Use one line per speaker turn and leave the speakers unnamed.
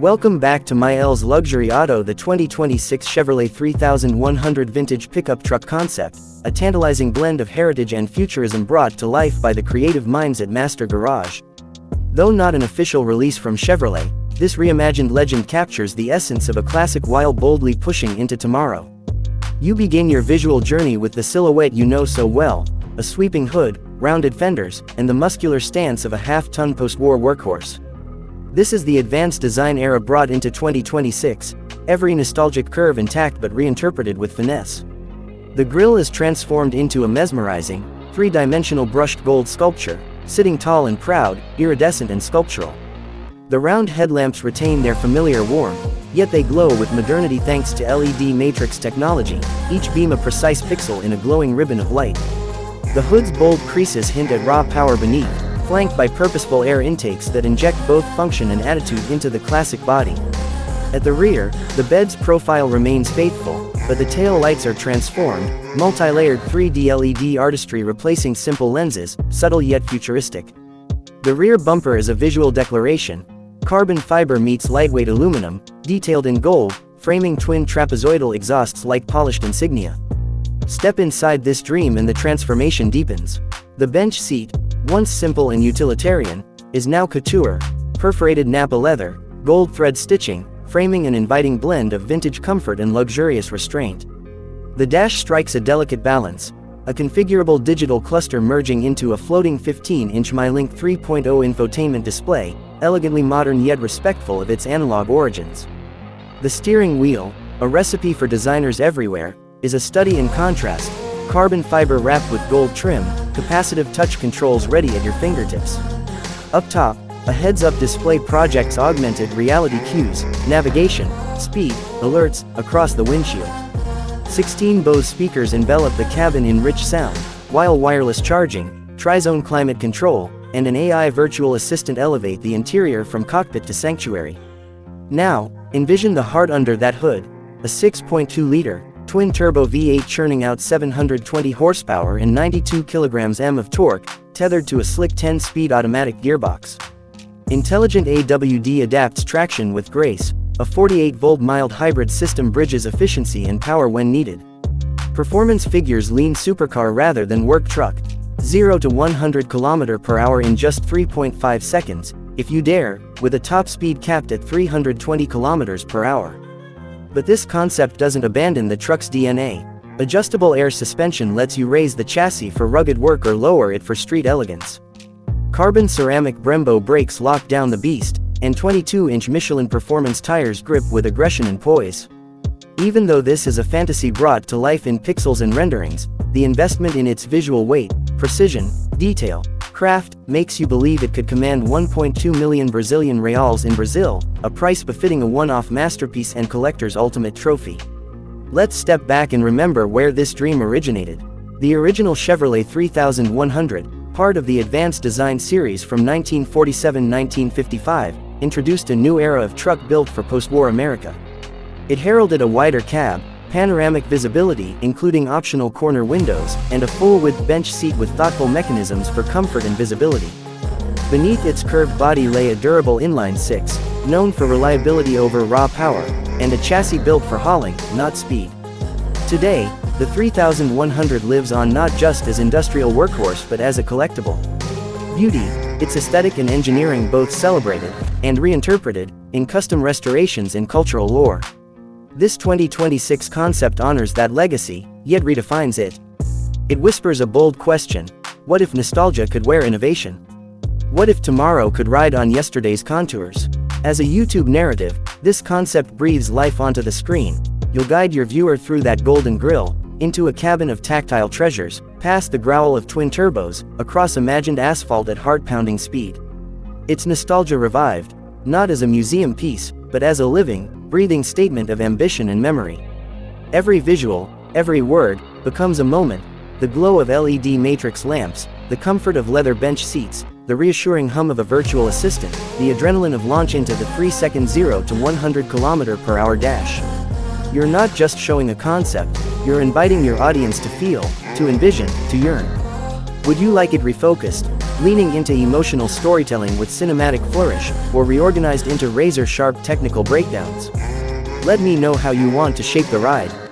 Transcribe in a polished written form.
Welcome back to Myel's Luxury Auto, the 2026 Chevrolet 3100 vintage pickup truck concept, a tantalizing blend of heritage and futurism brought to life by the creative minds at Master Garage. Though not an official release from Chevrolet, this reimagined legend captures the essence of a classic while boldly pushing into tomorrow. You begin your visual journey with the silhouette you know so well, a sweeping hood, rounded fenders, and the muscular stance of a half-ton post-war workhorse. This is the advanced design era brought into 2026, every nostalgic curve intact but reinterpreted with finesse. The grille is transformed into a mesmerizing, three-dimensional brushed gold sculpture, sitting tall and proud, iridescent and sculptural. The round headlamps retain their familiar warmth, yet they glow with modernity thanks to LED matrix technology, each beam a precise pixel in a glowing ribbon of light. The hood's bold creases hint at raw power beneath, flanked by purposeful air intakes that inject both function and attitude into the classic body. At the rear, the bed's profile remains faithful, but the tail lights are transformed, multi-layered 3D LED artistry replacing simple lenses, subtle yet futuristic. The rear bumper is a visual declaration. Carbon fiber meets lightweight aluminum, detailed in gold, framing twin trapezoidal exhausts like polished insignia. Step inside this dream and the transformation deepens. The bench seat, once simple and utilitarian, is now couture, perforated Napa leather, gold thread stitching, framing an inviting blend of vintage comfort and luxurious restraint. The dash strikes a delicate balance, a configurable digital cluster merging into a floating 15-inch MyLink 3.0 infotainment display, elegantly modern yet respectful of its analog origins. The steering wheel, a recipe for designers everywhere, is a study in contrast, carbon fiber wrapped with gold trim, capacitive touch controls ready at your fingertips. Up top, a heads-up display projects augmented reality cues, navigation, speed, alerts, across the windshield. 16 Bose speakers envelop the cabin in rich sound, while wireless charging, tri-zone climate control, and an AI virtual assistant elevate the interior from cockpit to sanctuary. Now, envision the heart under that hood, a 6.2-liter, twin-turbo V8 churning out 720 horsepower and 92 kg of torque, tethered to a slick 10-speed automatic gearbox. Intelligent AWD adapts traction with grace, a 48-volt mild hybrid system bridges efficiency and power when needed. Performance figures lean supercar rather than work truck, 0 to 100 km/h in just 3.5 seconds, if you dare, with a top speed capped at 320 km/h. But this concept doesn't abandon the truck's DNA. Adjustable air suspension lets you raise the chassis for rugged work or lower it for street elegance. Carbon ceramic Brembo brakes lock down the beast, and 22-inch Michelin performance tires grip with aggression and poise. Even though this is a fantasy brought to life in pixels and renderings, the investment in its visual weight, precision, detail, craft, makes you believe it could command 1.2 million Brazilian reals in Brazil, a price befitting a one-off masterpiece and collector's ultimate trophy. Let's step back and remember where this dream originated. The original Chevrolet 3100, part of the Advanced Design series from 1947-1955, introduced a new era of truck built for post-war America. It heralded a wider cab, panoramic visibility including optional corner windows, and a full-width bench seat with thoughtful mechanisms for comfort and visibility. Beneath its curved body lay a durable inline-six, known for reliability over raw power, and a chassis built for hauling, not speed. Today, the 3100 lives on not just as industrial workhorse but as a collectible. Beauty, its aesthetic and engineering both celebrated, and reinterpreted, in custom restorations and cultural lore. This 2026 concept honors that legacy, yet redefines it. It whispers a bold question: what if nostalgia could wear innovation? What if tomorrow could ride on yesterday's contours? As a YouTube narrative, this concept breathes life onto the screen. You'll guide your viewer through that golden grille, into a cabin of tactile treasures, past the growl of twin turbos, across imagined asphalt at heart-pounding speed. It's nostalgia revived, not as a museum piece, but as a living, breathing statement of ambition and memory. Every visual, every word, becomes a moment: the glow of LED matrix lamps, the comfort of leather bench seats, the reassuring hum of a virtual assistant, the adrenaline of launch into the 3-second 0 to 100 km/h dash. You're not just showing a concept, you're inviting your audience to feel, to envision, to yearn. Would you like it refocused, leaning into emotional storytelling with cinematic flourish, or reorganized into razor-sharp technical breakdowns. Let me know how you want to shape the ride.